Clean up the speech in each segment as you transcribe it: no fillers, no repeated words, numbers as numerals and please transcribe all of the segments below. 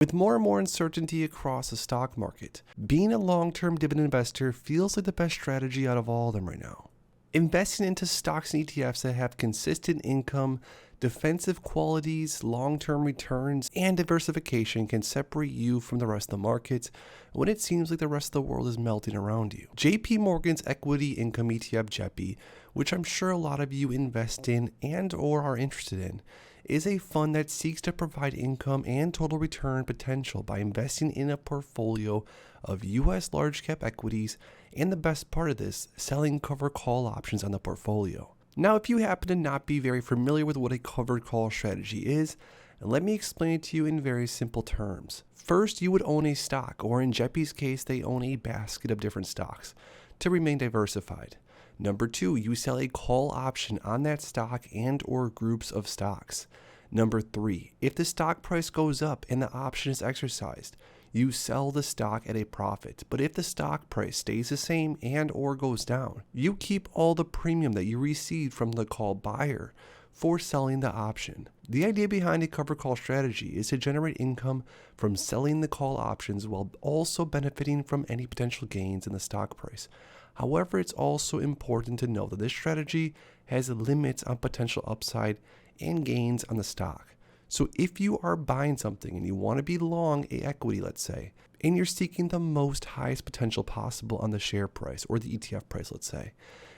With more and more uncertainty across the stock market, being a long-term dividend investor feels like the best strategy out of all of them right now. Investing into stocks and ETFs that have consistent income, defensive qualities, long-term returns, and diversification can separate you from the rest of the market when it seems like the rest of the world is melting around you. JP Morgan's Equity Income ETF JEPI, which I'm sure a lot of you invest in and or are interested in, is a fund that seeks to provide income and total return potential by investing in a portfolio of U.S. large cap equities, and the best part of this, selling covered call options on the portfolio. Now, if you happen to not be very familiar with what a covered call strategy is, let me explain it to you in very simple terms. First, you would own a stock, or in JEPI's case, they own a basket of different stocks to remain diversified. Number 2, you sell a call option on that stock and or groups of stocks. Number 3, if the stock price goes up and the option is exercised, you sell the stock at a profit. But if the stock price stays the same and or goes down, you keep all the premium that you received from the call buyer for selling the option. The idea behind a covered call strategy is to generate income from selling the call options while also benefiting from any potential gains in the stock price. However, it's also important to note that this strategy has limits on potential upside and gains on the stock. So if you are buying something and you want to be long a equity, let's say, and you're seeking the most highest potential possible on the share price or the ETF price, let's say,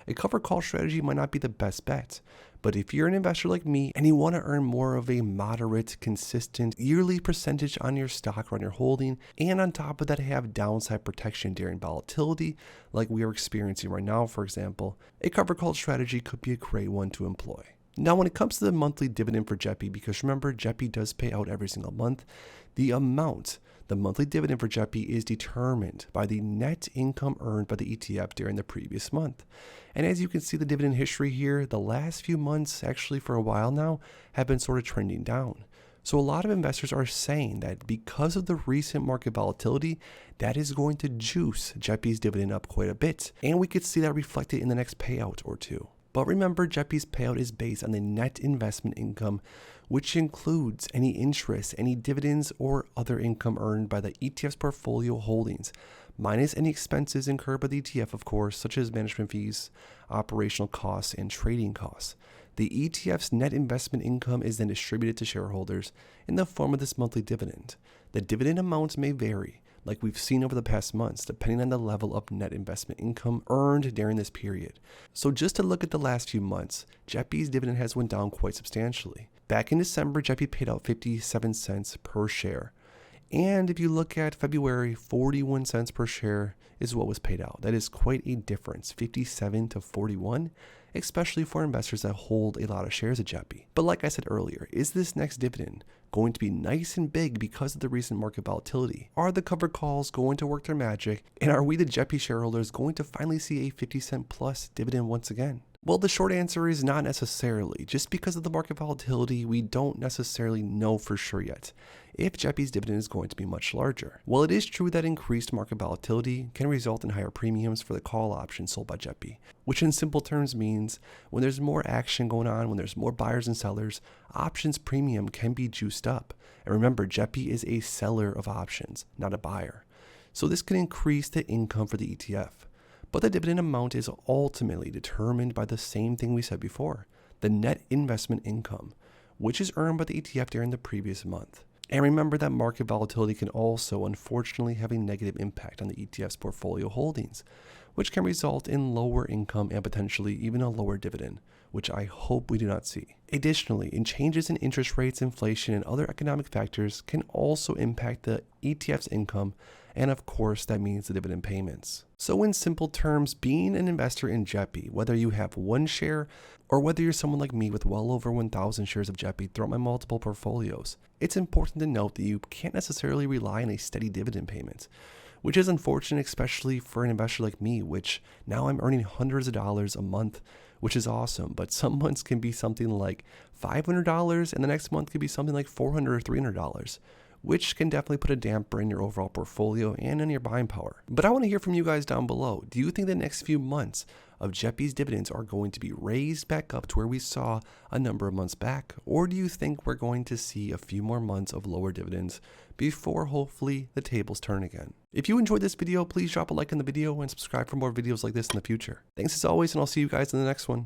a covered call strategy might not be the best bet. But if you're an investor like me and you want to earn more of a moderate, consistent yearly percentage on your stock or on your holding, and on top of that have downside protection during volatility, like we are experiencing right now, for example, a covered call strategy could be a great one to employ. Now, when it comes to the monthly dividend for JEPI, because remember, JEPI does pay out every single month, the monthly dividend for JEPI is determined by the net income earned by the ETF during the previous month. And as you can see the dividend history here, the last few months, actually for a while now, have been sort of trending down. So a lot of investors are saying that because of the recent market volatility, that is going to juice JEPI's dividend up quite a bit. And we could see that reflected in the next payout or two. But remember, JEPI's payout is based on the net investment income, which includes any interest, any dividends, or other income earned by the ETF's portfolio holdings, minus any expenses incurred by the ETF, of course, such as management fees, operational costs, and trading costs. The ETF's net investment income is then distributed to shareholders in the form of this monthly dividend. The dividend amounts may vary, like we've seen over the past months, depending on the level of net investment income earned during this period. So just to look at the last few months, JEPI's dividend has went down quite substantially. Back in December, JEPI paid out 57 cents per share. And if you look at February, 41 cents per share is what was paid out. That is quite a difference, 57 to 41, especially for investors that hold a lot of shares of JEPI. But like I said earlier, is this next dividend going to be nice and big because of the recent market volatility? Are the covered calls going to work their magic? And are we, the JEPI shareholders, going to finally see a 50 cent plus dividend once again? Well, the short answer is not necessarily. Just because of the market volatility, we don't necessarily know for sure yet if JEPI's dividend is going to be much larger. While it is true that increased market volatility can result in higher premiums for the call options sold by JEPI, which in simple terms means when there's more action going on, when there's more buyers and sellers, options premium can be juiced up. And remember, JEPI is a seller of options, not a buyer. So this can increase the income for the ETF. But the dividend amount is ultimately determined by the same thing we said before, the net investment income, which is earned by the ETF during the previous month. And remember that market volatility can also unfortunately have a negative impact on the ETF's portfolio holdings, which can result in lower income and potentially even a lower dividend, which I hope we do not see. Additionally, changes in interest rates, inflation, and other economic factors can also impact the ETF's income, and of course that means the dividend payments. So in simple terms, being an investor in JEPI, whether you have one share or whether you're someone like me with well over 1,000 shares of JEPI throughout my multiple portfolios, it's important to note that you can't necessarily rely on a steady dividend payment, which is unfortunate, especially for an investor like me, which now I'm earning hundreds of dollars a month, which is awesome. But some months can be something like $500 and the next month could be something like $400 or $300, which can definitely put a damper in your overall portfolio and in your buying power. But I want to hear from you guys down below. Do you think the next few months of JEPI's dividends are going to be raised back up to where we saw a number of months back? Or do you think we're going to see a few more months of lower dividends before hopefully the tables turn again? If you enjoyed this video, please drop a like on the video and subscribe for more videos like this in the future. Thanks as always, and I'll see you guys in the next one.